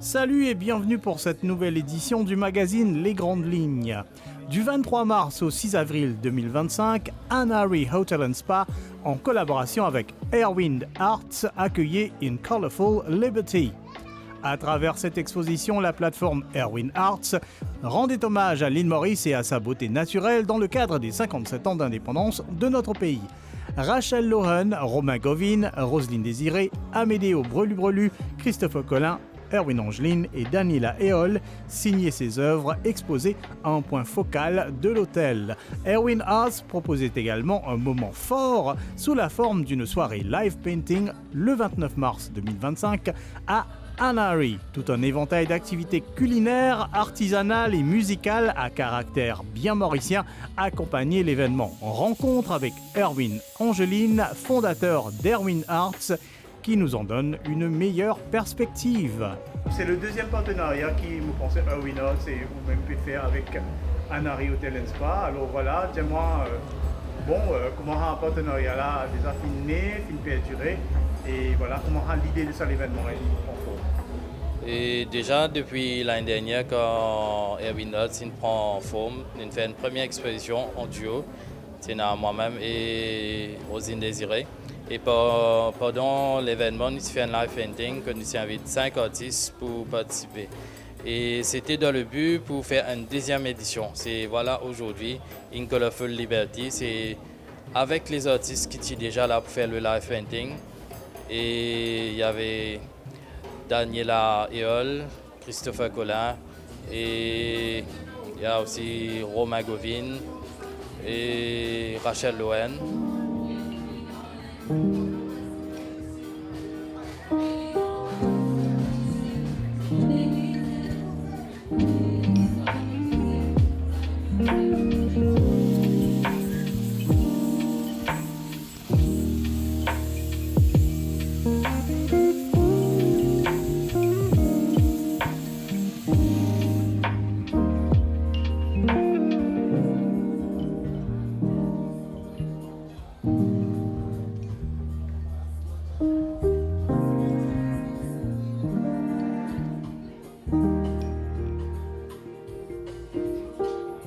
Salut et bienvenue pour cette nouvelle édition du magazine Les Grandes Lignes. Du 23 mars au 6 avril 2025, Anari Hotel and Spa, en collaboration avec Airwind Arts, accueillait In Colorful Liberty. À travers cette exposition, la plateforme Airwind Arts rendait hommage à l'île Maurice et à sa beauté naturelle dans le cadre des 57 ans d'indépendance de notre pays. Rachel Lohan, Romain Govin, Roselyne Désiré, Amédéo Brelu-Brelu, Christopher Collin, Erwin Angeline et Daniela Eol signaient ses œuvres exposées à un point focal de l'hôtel. Airwind Arts proposait également un moment fort sous la forme d'une soirée live painting le 29 mars 2025 à Anari. Tout un éventail d'activités culinaires, artisanales et musicales à caractère bien mauricien accompagnait l'événement. Rencontre avec Erwin Angeline, fondateur d'Airwind Arts, qui nous en donne une meilleure perspective. C'est le deuxième partenariat qui me pensait Airwind Arts et ou même pu faire avec Anari Hotel and Spa. Alors voilà, dis-moi, comment un partenariat là déjà fini, perduré, et voilà comment l'idée de ça l'événement est en forme. Et déjà depuis l'année dernière, quand Airwind Arts prend forme, on fait une première exposition en duo, c'est moi-même et Roselyne Désiré. Et pendant l'événement, nous fait un live painting que nous invitons 5 artistes pour participer. Et c'était dans le but pour faire une deuxième édition. C'est voilà aujourd'hui, In Colorful Liberty, c'est avec les artistes qui étaient déjà là pour faire le live painting. Et il y avait Daniela Eol, Christopher Collin, et il y a aussi Romain Govin et Rachel Lohan.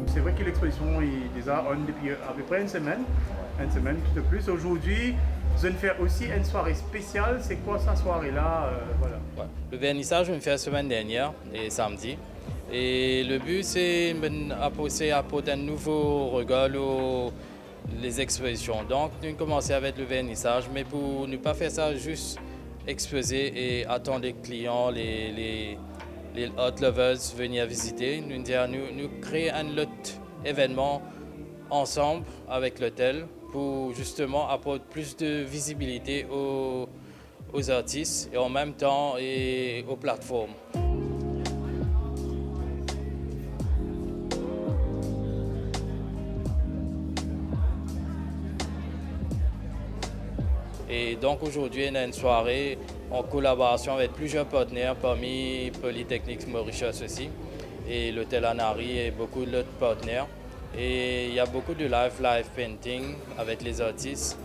C'est vrai que l'exposition est déjà on depuis à peu près une semaine tout de plus. Aujourd'hui, je vais faire aussi une soirée spéciale. C'est quoi cette soirée-là voilà. Ouais. Le vernissage, on le fait la semaine dernière, et samedi. Et le but, c'est d'apporter un nouveau regard aux les expositions. Donc, nous avons commencé avec le vernissage, mais pour ne pas faire ça juste exposer et attendre les clients, les hot lovers venir visiter, nous créer un autre événement ensemble avec l'hôtel pour justement apporter plus de visibilité aux artistes et en même temps et aux plateformes. Et donc aujourd'hui, on a une soirée en collaboration avec plusieurs partenaires, parmi Polytechnique Mauritius aussi, et l'hôtel Anari et beaucoup d'autres partenaires. Et il y a beaucoup de live painting avec les artistes,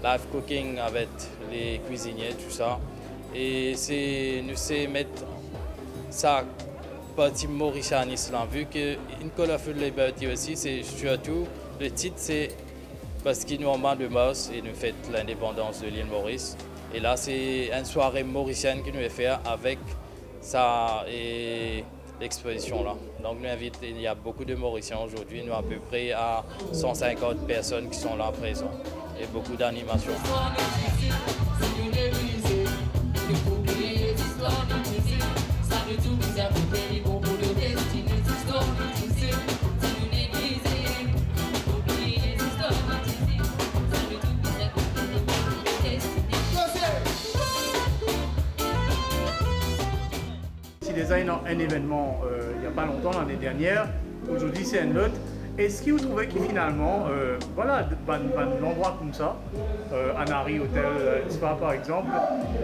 live cooking avec les cuisiniers, tout ça. Et nous c'est mettre ça partie mauritianiste là, vu que In Colorful Liberty aussi, c'est surtout le titre, c'est parce qu'il nous remet de mars et nous fête l'indépendance de l'île Maurice. Et là, c'est une soirée mauricienne que nous allons faire avec ça et l'exposition là. Donc nous invitons, il y a beaucoup de Mauriciens aujourd'hui, nous à peu près à 150 personnes qui sont là présentes et beaucoup d'animations. Déjà un événement il n'y a pas longtemps, l'année dernière. Aujourd'hui, c'est un autre. Est-ce que vous trouvez que finalement, un endroit comme ça, Anari Hotel Spa par exemple,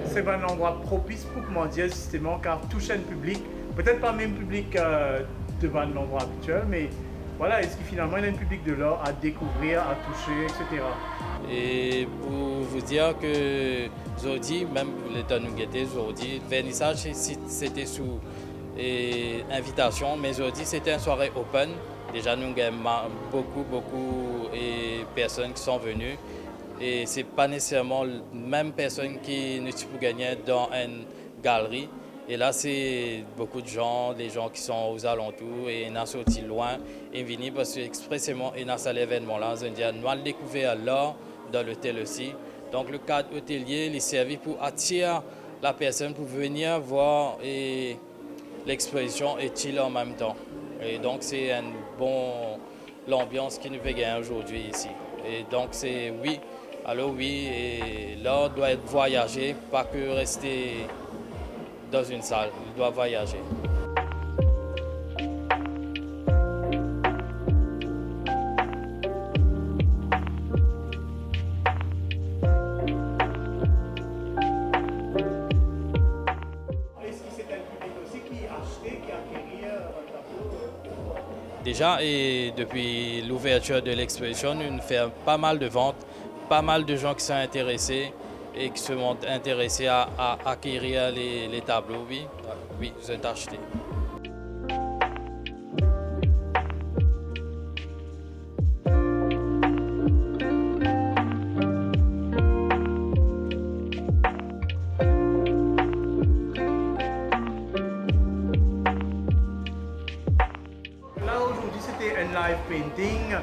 c'est un endroit propice pour comment dire justement car toucher un public, peut-être pas le même public devant l'endroit habituel, mais voilà, est-ce qu'il finalement il y a un public de l'art à découvrir, à toucher, etc. Et pour vous dire que Zodi, même l'état nous guettait, Zodi, le vernissage c'était sous invitation, mais Zodi c'était une soirée open. Déjà nous avons beaucoup de personnes qui sont venues. Et ce n'est pas nécessairement la même personne qui nous peut gagner dans une galerie. Et là, c'est beaucoup de gens, des gens qui sont aux alentours et ils sont sortis loin et venus parce qu'expressément, ils ont cet événement-là. Nous avons découvert l'art dans l'hôtel aussi. Donc, le cadre hôtelier, il est servi pour attirer la personne pour venir voir l'exposition et chiller en même temps. Et donc, c'est une bonne l'ambiance qui nous fait gagner aujourd'hui ici. Et donc, c'est oui. Alors oui, et l'art doit être voyager, pas que rester dans une salle, il doit voyager. Est-ce que c'était le public aussi qui achetait, qui acquérait un tableau? Déjà, et depuis l'ouverture de l'exposition, on fait pas mal de ventes, pas mal de gens qui sont intéressés et qui se sont intéressés à acquérir les tableaux. Oui, oui, ils ont acheté. Là aujourd'hui c'était un live painting.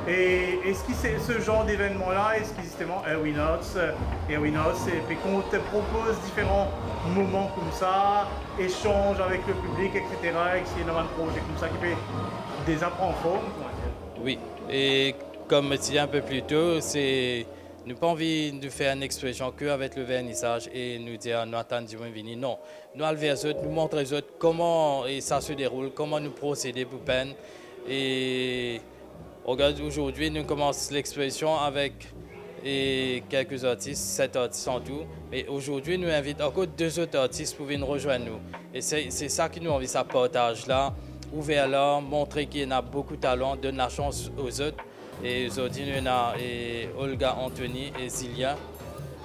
Et est-ce que c'est ce genre d'événement-là, est-ce que justement Erwin Hotz te propose différents moments comme ça, échange avec le public, etc. Et que c'est un projet comme ça qui fait des apprends en forme? Oui, et comme je disais un peu plus tôt, c'est nous pas envie de faire une exposition qu'avec le vernissage et nous dire nous attendons venir. Non, nous allons vers eux, nous montrer aux autres comment et ça se déroule, comment nous procéder pour peine. Et regarde, aujourd'hui, nous commençons l'exposition avec quelques artistes, 7 artistes en tout. Mais aujourd'hui, nous invitons encore 2 autres artistes pour venir rejoindre nous. Et c'est ça qui nous envie, ce partage-là, ouvert là, montrer qu'il y a beaucoup de talent, donner la chance aux autres. Et aujourd'hui, nous avons Olga, Anthony et Zilia,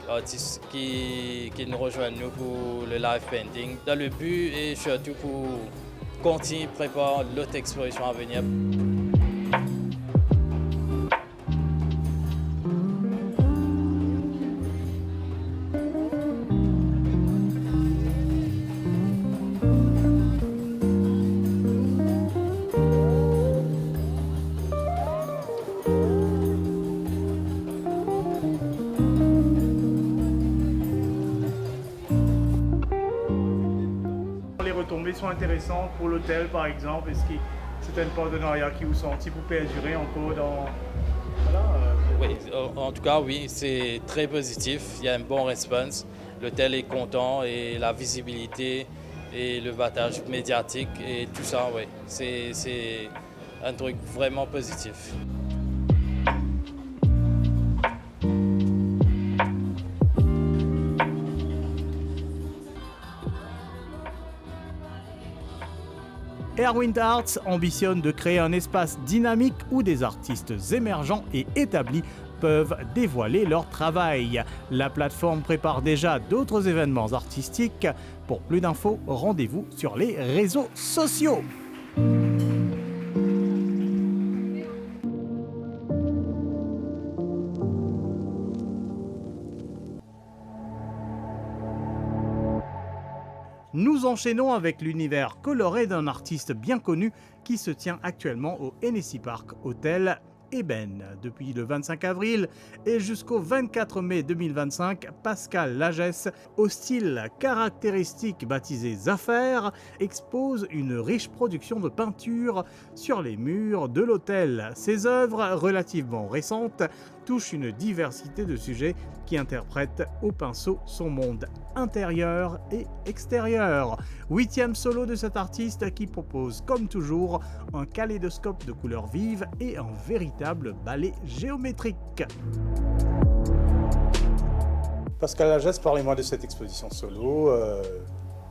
artistes qui nous rejoignent nous pour le live painting. Dans le but et surtout pour continuer à préparer l'autre exposition à venir. Les retombées sont intéressantes pour l'hôtel par exemple. Est-ce que c'est un partenariat qui vous senti pour perdurer encore dans... Voilà, Oui, en tout cas, oui, c'est très positif. Il y a un bon response. L'hôtel est content et la visibilité et le battage médiatique et tout ça, oui, c'est un truc vraiment positif. Erwin Arts ambitionne de créer un espace dynamique où des artistes émergents et établis peuvent dévoiler leur travail. La plateforme prépare déjà d'autres événements artistiques. Pour plus d'infos, rendez-vous sur les réseaux sociaux. Nous enchaînons avec l'univers coloré d'un artiste bien connu qui se tient actuellement au Hennessy Park Hotel Eben. Depuis le 25 avril et jusqu'au 24 mai 2025, Pascal Lagesse, au style caractéristique baptisé Zaffaires, expose une riche production de peinture sur les murs de l'hôtel. Ses œuvres, relativement récentes, touchent une diversité de sujets qui interprètent au pinceau son monde intérieur et extérieur. 8e solo de cet artiste qui propose, comme toujours, un kaléidoscope de couleurs vives et un véritable ballet géométrique. Pascal Lagesse, parlez-moi de cette exposition solo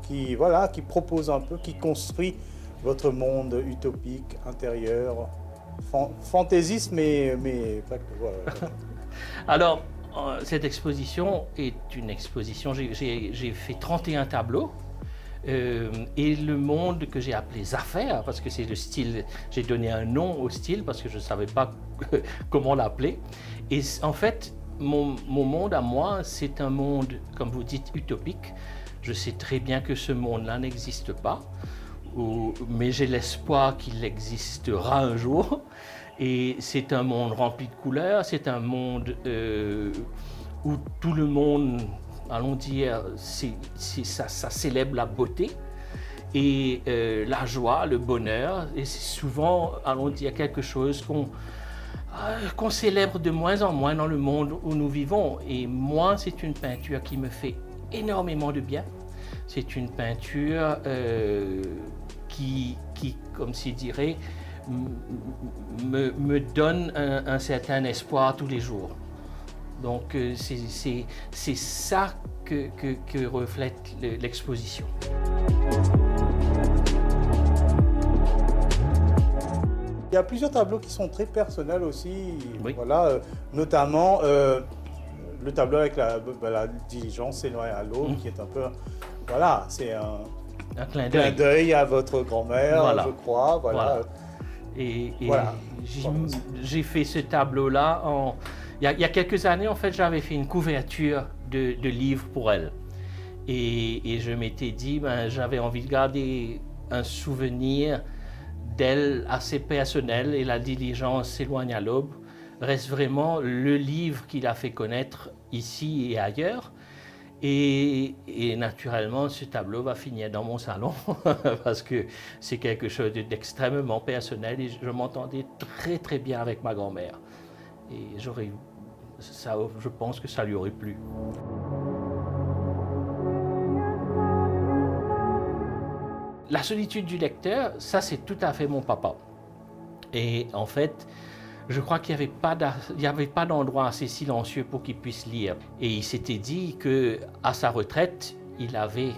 qui propose un peu, qui construit votre monde utopique, intérieur. fantaisiste, mais pas que, voilà. Alors, cette exposition est une exposition, j'ai fait 31 tableaux. Et le monde que j'ai appelé Zaffaires, parce que c'est le style, j'ai donné un nom au style parce que je ne savais pas comment l'appeler. Et en fait, mon monde à moi, c'est un monde, comme vous dites, utopique. Je sais très bien que ce monde-là n'existe pas, mais j'ai l'espoir qu'il existera un jour. Et c'est un monde rempli de couleurs, c'est un monde où tout le monde, allons dire, ça célèbre la beauté et la joie, le bonheur. Et c'est souvent, allons dire, quelque chose qu'on célèbre de moins en moins dans le monde où nous vivons. Et moi, c'est une peinture qui me fait énormément de bien. C'est une peinture qui, comme s'il dirait, me donne un certain espoir tous les jours. Donc c'est ça que reflète l'exposition. Il y a plusieurs tableaux qui sont très personnels aussi, oui. Voilà, notamment le tableau avec la diligence s'éloigne à l'aube, qui est un peu, voilà, c'est un clin d'œil à votre grand-mère, voilà. Je crois, voilà. Et voilà. J'ai fait ce tableau-là il y a quelques années, en fait, j'avais fait une couverture de livres pour elle. Et je m'étais dit, j'avais envie de garder un souvenir d'elle assez personnel, et la diligence s'éloigne à l'aube reste vraiment le livre qui l'a fait connaître ici et ailleurs. Et naturellement, ce tableau va finir dans mon salon parce que c'est quelque chose d'extrêmement personnel et je m'entendais très très bien avec ma grand-mère. Et je pense que ça lui aurait plu. La solitude du lecteur, ça c'est tout à fait mon papa. Et en fait, je crois qu'il n'y avait pas d'endroit assez silencieux pour qu'il puisse lire. Et il s'était dit qu'à sa retraite, il avait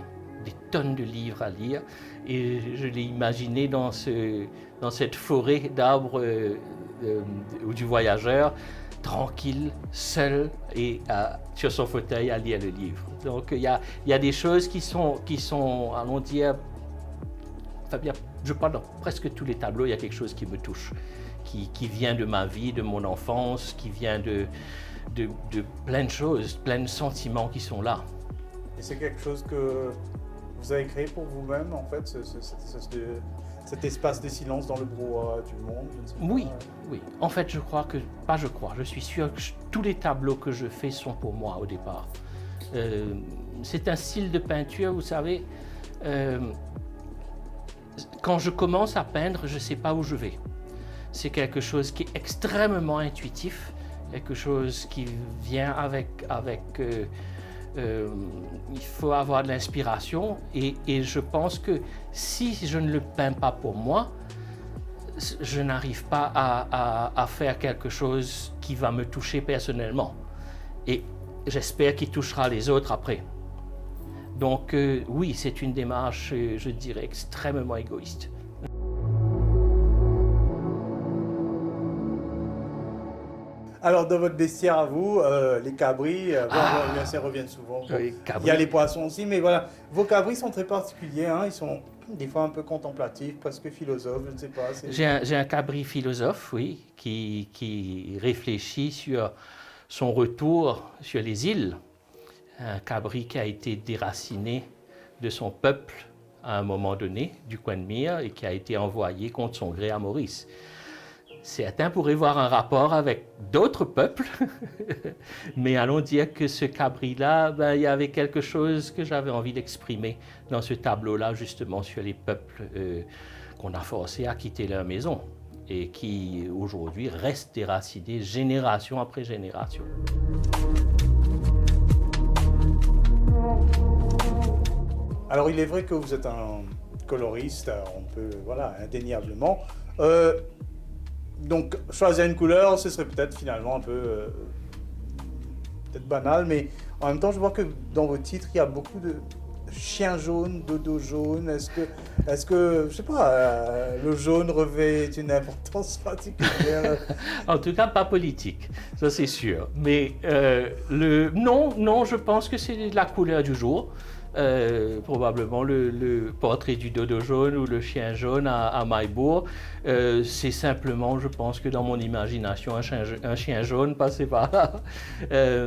des tonnes de livres à lire. Et je l'ai imaginé dans cette forêt d'arbres du voyageur, tranquille, seul et sur son fauteuil à lire le livre. Donc il y a des choses qui sont, allons dire, je crois dans presque tous les tableaux, il y a quelque chose qui me touche. Qui vient de ma vie, de mon enfance, qui vient de plein de choses, plein de sentiments qui sont là. Et c'est quelque chose que vous avez créé pour vous-même, en fait, cet espace de silence dans le brouhaha du monde, je ne sais pas. Oui. En fait, je suis sûr que tous les tableaux que je fais sont pour moi au départ. C'est un style de peinture, vous savez, quand je commence à peindre, je ne sais pas où je vais. C'est quelque chose qui est extrêmement intuitif, quelque chose qui vient avec il faut avoir de l'inspiration et je pense que si je ne le peins pas pour moi, je n'arrive pas à faire quelque chose qui va me toucher personnellement. Et j'espère qu'il touchera les autres après. Donc oui, c'est une démarche, je dirais, extrêmement égoïste. Alors, dans votre bestiaire à vous, les cabris, bien sûr, reviennent souvent. Oui, il y a les poissons aussi, mais voilà. Vos cabris sont très particuliers, hein, ils sont des fois un peu contemplatifs, presque philosophes, je ne sais pas. J'ai un cabri philosophe, oui, qui réfléchit sur son retour sur les îles. Un cabri qui a été déraciné de son peuple à un moment donné, du coin de Mire, et qui a été envoyé contre son gré à Maurice. Certains pourraient voir un rapport avec d'autres peuples, mais allons dire que ce cabri-là, il y avait quelque chose que j'avais envie d'exprimer dans ce tableau-là, justement sur les peuples qu'on a forcés à quitter leur maison et qui, aujourd'hui, restent déracinés génération après génération. Alors, il est vrai que vous êtes un coloriste, on peut, voilà, indéniablement. Donc, choisir une couleur, ce serait peut-être finalement un peu peut-être banal, mais en même temps, je vois que dans vos titres, il y a beaucoup de chien jaune, dodo jaune, est-ce que je sais pas, le jaune revêt une importance particulière? En tout cas, pas politique, ça c'est sûr. Mais non, je pense que c'est la couleur du jour. Probablement le portrait du dodo jaune ou le chien jaune à Maillebourg. C'est simplement, je pense que dans mon imagination, un chien jaune passait par là.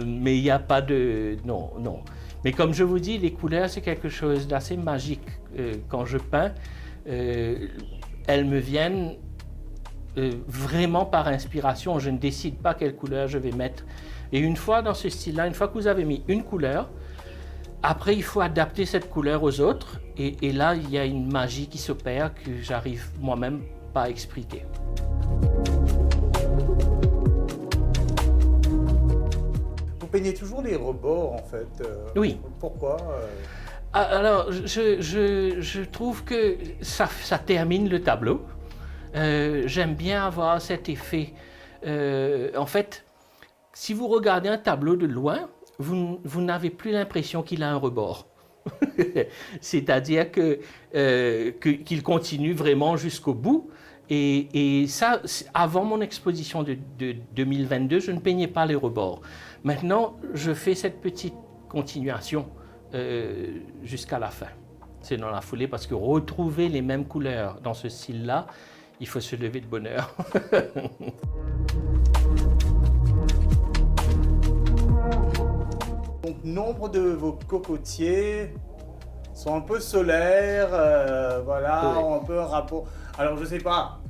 Mais il n'y a pas de... Non. Mais comme je vous dis, les couleurs, c'est quelque chose d'assez magique. Quand je peins, elles me viennent vraiment par inspiration. Je ne décide pas quelle couleur je vais mettre. Et une fois dans ce style-là, une fois que vous avez mis une couleur, après, il faut adapter cette couleur aux autres, et là, il y a une magie qui s'opère que j'arrive moi-même pas à expliquer. Vous peignez toujours les rebords, en fait. Oui. Pourquoi Alors, je trouve que ça termine le tableau. J'aime bien avoir cet effet. En fait, si vous regardez un tableau de loin, vous n'avez plus l'impression qu'il a un rebord. C'est-à-dire qu'il continue vraiment jusqu'au bout. Et ça, avant mon exposition de 2022, je ne peignais pas les rebords. Maintenant, je fais cette petite continuation jusqu'à la fin. C'est dans la foulée, parce que retrouver les mêmes couleurs dans ce style-là, il faut se lever de bonne heure. Donc, nombre de vos cocotiers sont un peu solaires, voilà, Oui. ont un peu un rapport. Alors, je sais pas,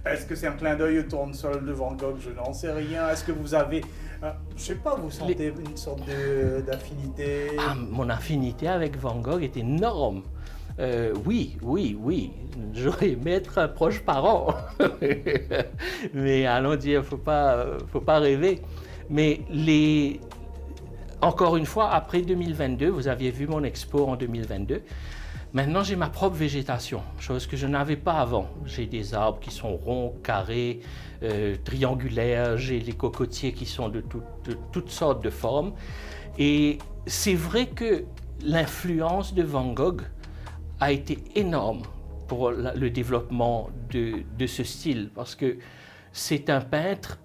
est-ce que c'est un clin d'œil au tournesol de Van Gogh? Je n'en sais rien. Est-ce que vous avez, je sais pas, vous sentez une sorte d'affinité? Ah, mon affinité avec Van Gogh est énorme. Oui. J'aurais aimé être un proche parent. Mais allons dire, faut pas rêver. Mais encore une fois, après 2022, vous aviez vu mon expo en 2022. Maintenant, j'ai ma propre végétation, chose que je n'avais pas avant. J'ai des arbres qui sont ronds, carrés, triangulaires. J'ai les cocotiers qui sont de toutes sortes de formes. Et c'est vrai que l'influence de Van Gogh a été énorme pour le développement de ce style, parce que c'est un peintre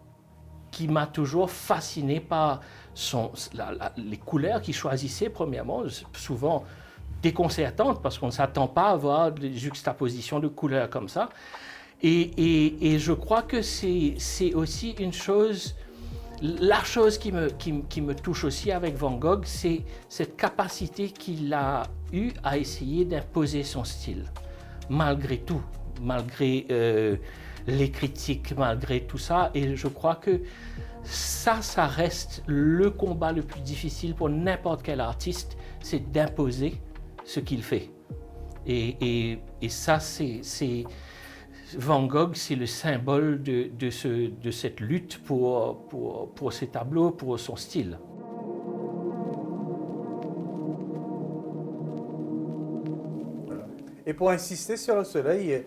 qui m'a toujours fasciné par les couleurs qu'il choisissait, premièrement, souvent déconcertantes, parce qu'on ne s'attend pas à voir des juxtapositions de couleurs comme ça. Et je crois que c'est aussi une chose, la chose qui me touche aussi avec Van Gogh, c'est cette capacité qu'il a eue à essayer d'imposer son style, malgré tout, malgré les critiques, malgré tout ça. Et je crois que ça reste le combat le plus difficile pour n'importe quel artiste, c'est d'imposer ce qu'il fait. Et ça, Van Gogh, c'est le symbole de cette lutte pour ses tableaux, pour son style. Et pour insister sur le soleil,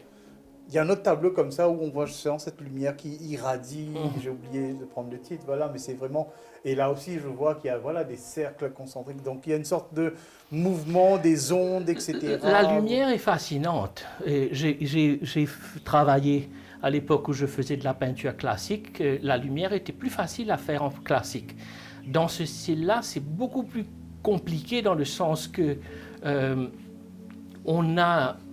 il y a un autre tableau comme ça où on voit justement cette lumière qui irradie. J'ai oublié de prendre le titre, voilà, mais c'est vraiment... Et là aussi, je vois qu'il y a voilà, des cercles concentriques. Donc, il y a une sorte de mouvement, des ondes, etc. La lumière est fascinante. J'ai travaillé à l'époque où je faisais de la peinture classique. La lumière était plus facile à faire en classique. Dans ce style-là, c'est beaucoup plus compliqué dans le sens que...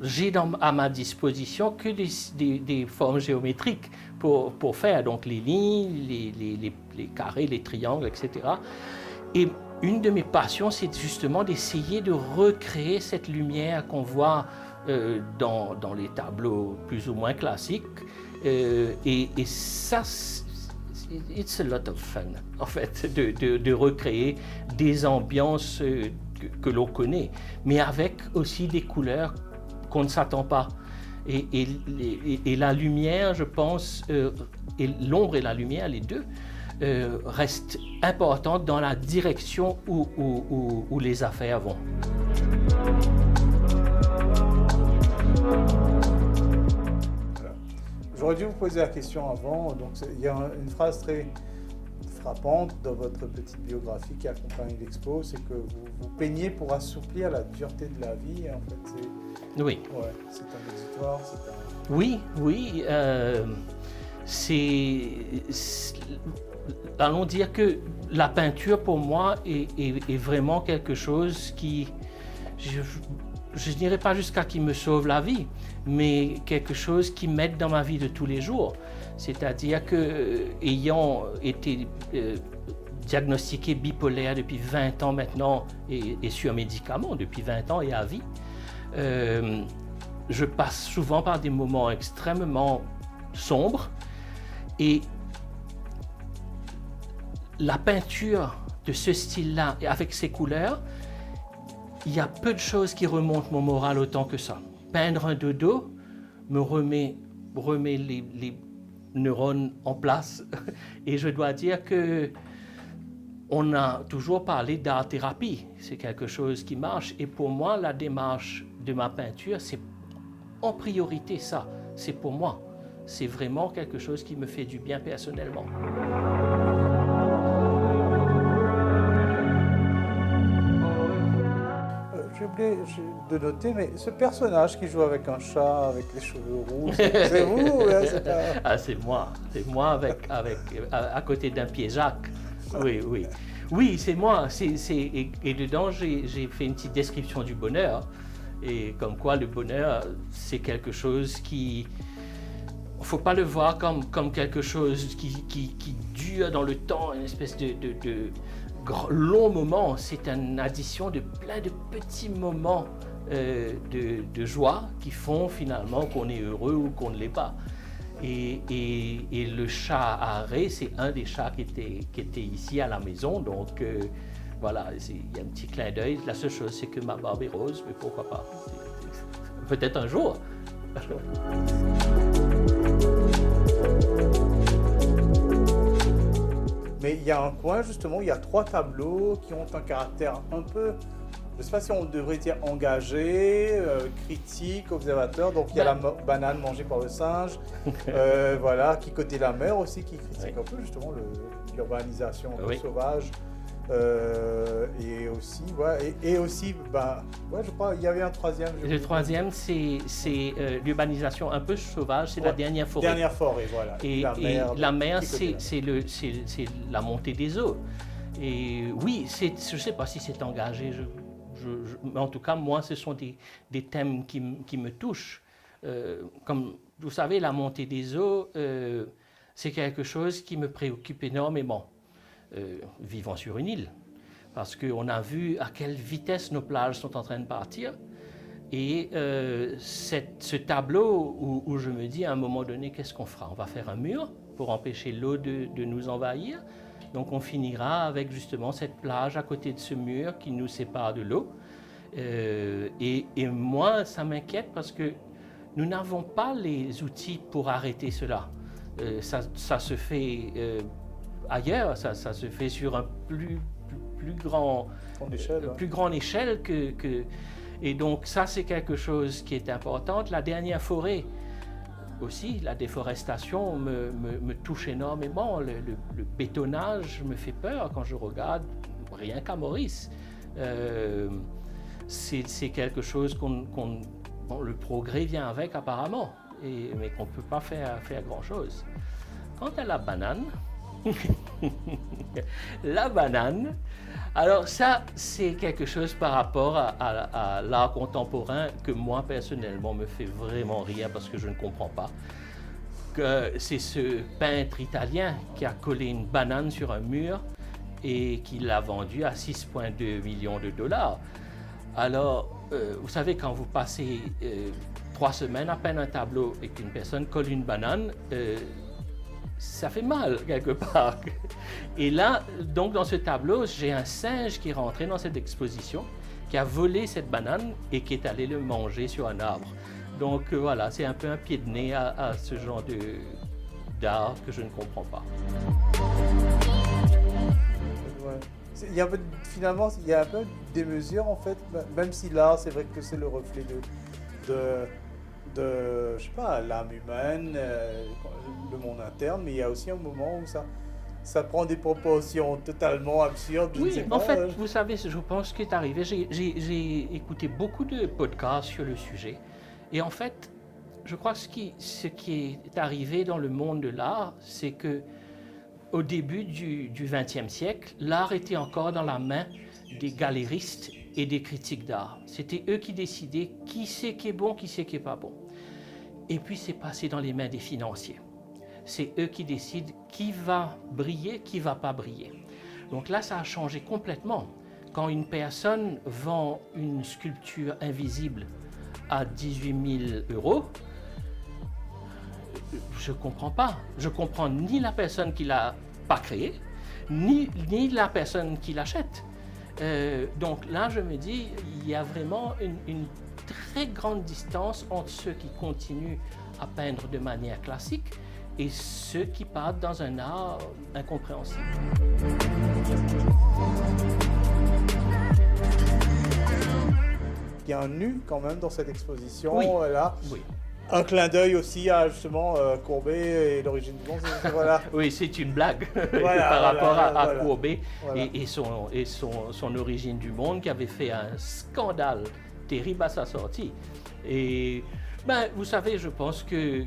j'ai à ma disposition que des formes géométriques pour faire, donc les lignes, les carrés, les triangles, etc. Et une de mes passions, c'est justement d'essayer de recréer cette lumière qu'on voit dans les tableaux plus ou moins classiques. Et ça, it's a lot of fun, en fait, de recréer des ambiances que l'on connaît, mais avec aussi des couleurs qu'on ne s'attend pas. Et la lumière, je pense, et l'ombre et la lumière, les deux, restent importantes dans la direction où les affaires vont. J'aurais dû vous poser la question avant. Donc, il y a une phrase très frappante dans votre petite biographie qui accompagne l'expo, c'est que vous peignez pour assouplir la dureté de la vie. En fait, Oui. Ouais, c'est un exutoire, c'est un... Oui, allons dire que la peinture pour moi est vraiment quelque chose qui, je ne dirais pas jusqu'à qui me sauve la vie, mais quelque chose qui m'aide dans ma vie de tous les jours. C'est-à-dire que, ayant été diagnostiqué bipolaire depuis 20 ans maintenant et sur médicaments depuis 20 ans et à vie, je passe souvent par des moments extrêmement sombres et la peinture de ce style-là et avec ces couleurs, il y a peu de choses qui remontent mon moral autant que ça. Peindre un dodo me remet les neurones en place et je dois dire que on a toujours parlé d'art-thérapie, c'est quelque chose qui marche et pour moi la démarche de ma peinture c'est en priorité ça, c'est pour moi, c'est vraiment quelque chose qui me fait du bien personnellement. J'ai oublié de noter, mais ce personnage qui joue avec un chat, avec les cheveux roux, c'est vous hein, c'est pas... Ah, c'est moi avec à côté d'un pied-Jacques. Oui. Oui, c'est moi. Et dedans, j'ai fait une petite description du bonheur. Et comme quoi, le bonheur, c'est quelque chose qui... Il ne faut pas le voir comme quelque chose qui dure dans le temps, une espèce de long moment. C'est une addition de plein de petits moments de joie qui font finalement qu'on est heureux ou qu'on ne l'est pas. Et le chat Harry, c'est un des chats qui était ici à la maison. Donc voilà, il y a un petit clin d'œil. La seule chose, c'est que ma barbe est rose, mais pourquoi pas? Peut-être un jour. Mais il y a un coin, justement, où il y a 3 tableaux qui ont un caractère un peu, je ne sais pas si on devrait dire engagé, critique, observateur. Donc il y a la banane mangée par le singe, voilà, qui côté la mer aussi, qui critique un peu justement l'urbanisation sauvage. Et aussi, je crois il y avait un troisième. Le troisième, c'est l'urbanisation un peu sauvage, c'est la dernière forêt. Dernière forêt, voilà. Et la mer, c'est la montée des eaux. Et oui, je ne sais pas si c'est engagé, mais en tout cas, moi, ce sont des thèmes qui me touchent. Comme vous savez, la montée des eaux, c'est quelque chose qui me préoccupe énormément. Vivant sur une île, parce qu'on a vu à quelle vitesse nos plages sont en train de partir. Et ce tableau où je me dis à un moment donné, qu'est-ce qu'on fera? On va faire un mur pour empêcher l'eau de nous envahir. Donc on finira avec justement cette plage à côté de ce mur qui nous sépare de l'eau. Et moi, ça m'inquiète parce que nous n'avons pas les outils pour arrêter cela. Ça se fait... ailleurs, ça se fait sur un plus grande échelle et donc ça c'est quelque chose qui est important. La dernière forêt aussi, la déforestation me touche énormément. Le bétonnage me fait peur quand je regarde, rien qu'à Maurice. C'est quelque chose le progrès vient avec apparemment, mais qu'on ne peut pas faire grand chose. Quant à la banane, la banane, alors ça c'est quelque chose par rapport à l'art contemporain que moi personnellement me fait vraiment rire parce que je ne comprends pas. Que c'est ce peintre italien qui a collé une banane sur un mur et qui l'a vendu à 6,2 millions de dollars. Alors, vous savez, quand vous passez 3 semaines à peindre un tableau et qu'une personne colle une banane, ça fait mal quelque part. Et là, donc dans ce tableau, j'ai un singe qui est rentré dans cette exposition, qui a volé cette banane et qui est allé le manger sur un arbre. Donc voilà, c'est un peu un pied de nez à ce genre d'art que je ne comprends pas. Il y a un peu, finalement, il y a un peu des mesures en fait, même si l'art, c'est vrai que c'est le reflet de je sais pas, l'âme humaine, le monde interne, mais il y a aussi un moment où ça, ça prend des proportions totalement absurdes. Je ne sais Oui, en pas. fait, vous savez, je pense ce qui est arrivé, j'ai écouté beaucoup de podcasts sur le sujet. Et en fait, je crois que ce qui est arrivé dans le monde de l'art, c'est que au début du XXe siècle, l'art était encore dans la main des galéristes et des critiques d'art. C'était eux qui décidaient qui c'est qui est bon, qui c'est qui n'est pas bon. Et puis c'est passé dans les mains des financiers. C'est eux qui décident qui va briller, qui ne va pas briller. Donc là, ça a changé complètement. Quand une personne vend une sculpture invisible à 18 000 euros, je ne comprends pas. Je ne comprends ni la personne qui ne l'a pas créée, ni la personne qui l'achète. Donc là, je me dis, il y a vraiment une très grande distance entre ceux qui continuent à peindre de manière classique et ceux qui partent dans un art incompréhensible. Il y a un nu quand même dans cette exposition. Oui. Là. Oui. Un clin d'œil aussi à justement Courbet et l'origine du monde. Voilà. Oui, c'est une blague Voilà, par rapport à voilà. Courbet Voilà. et son origine du monde qui avait fait un scandale terrible à sa sortie. Et ben, vous savez, je pense que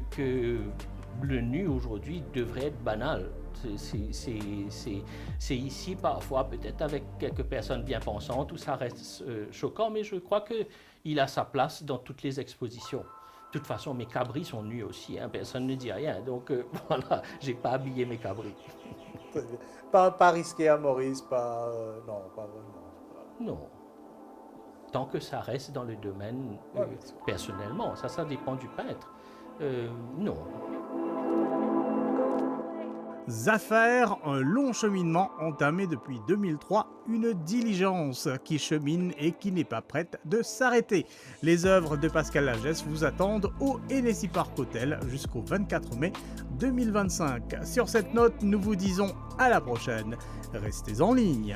le nu aujourd'hui devrait être banal. C'est ici parfois, peut-être avec quelques personnes bien pensantes, où ça reste choquant, mais je crois qu'il a sa place dans toutes les expositions. De toute façon, mes cabris sont nus aussi, hein, personne ne dit rien, donc voilà, j'ai pas habillé mes cabris. Pas risqué à Maurice, non, pas vraiment. Non. Tant que ça reste dans le domaine personnellement, ça dépend du peintre. Non. Zafer, un long cheminement entamé depuis 2003, une diligence qui chemine et qui n'est pas prête de s'arrêter. Les œuvres de Pascal Lagesse vous attendent au Hennessy Park Hotel jusqu'au 24 mai 2025. Sur cette note, nous vous disons à la prochaine. Restez en ligne.